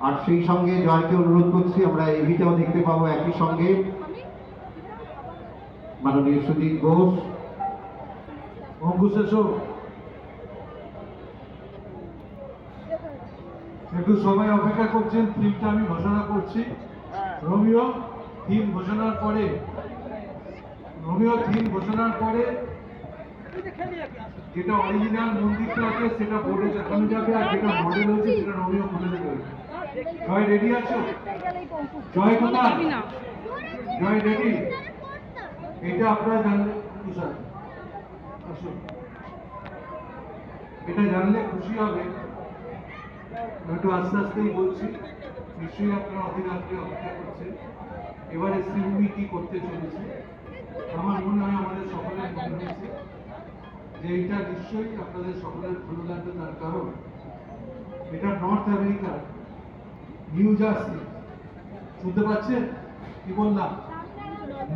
আর সেই সঙ্গে জয়কে অনুরোধ করছি, আমরা এভিটাও দেখতে পাবো একই সঙ্গে মাননীয় সুদীপ ঘোষ। অঙ্কুশ এসো, একটু সবাই অপেক্ষা করছেন, থিমটা আমি ঘোষণা করছি। রোমিও থিম ঘোষণার পরে যেটা অরিজিনাল মন্দিরটা আছে সেটা বোর্ডে দেখানো যাবে, আর যেটা মডেল হয়েছে সেটা রোমিও বলে দেবে। জয় রেডি আছো? জয় কোথায়? জয় রেডি? এটা আপনারা জানলে তুষার আসো, এটা জানলে খুশি হবে। একটু আস্তে আস্তেই বলছি, নিশ্চয়ই আপনারা অধীরাত্রে অপেক্ষা করছেন এবারে শ্রীভূমি কি করতে চলেছে। আমার মনে হয় আমাদের সকলের মনে হয়েছে যে এটা নিশ্চয়ই আপনাদের সকলের ভালো লাগবে, তার কারণ এটা নর্থ আমেরিকার নিউ জার্সি। শুনতে পাচ্ছেন কি বললাম?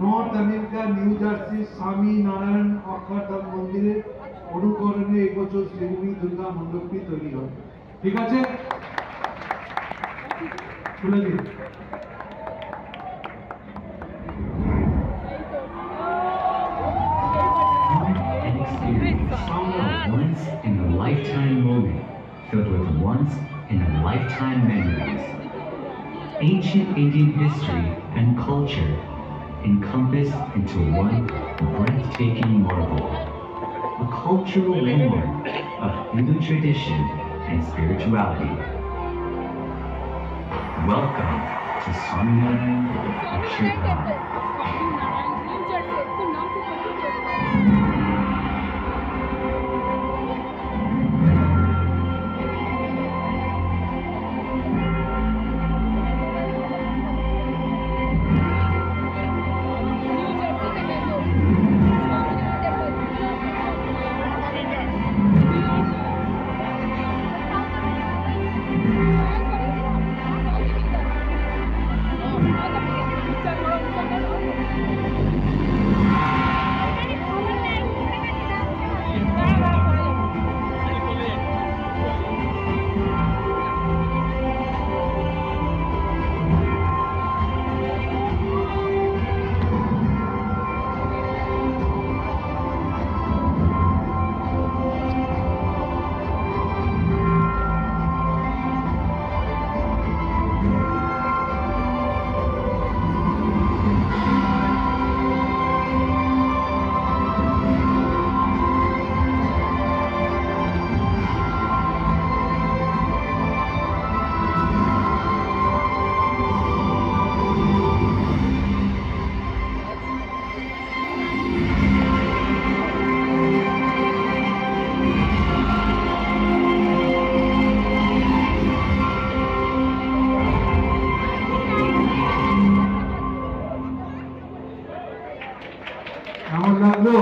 নর্থ আমেরিকার নিউ জার্সি স্বামী নারায়ণ অক্ষরধাম মন্দিরের অনুকরণে এবছর শ্রীভূমি দুর্গা মণ্ডপটি তৈরি হয়। ঠিক আছে, খুলে দিন। Once in a lifetime moment filled with once in a lifetime memories. Ancient Indian history and culture encompassed into one breathtaking marvel. A cultural landmark of Hindu tradition and spirituality. Welcome to Swaminarayan Akshardham. কেমন লাগলো?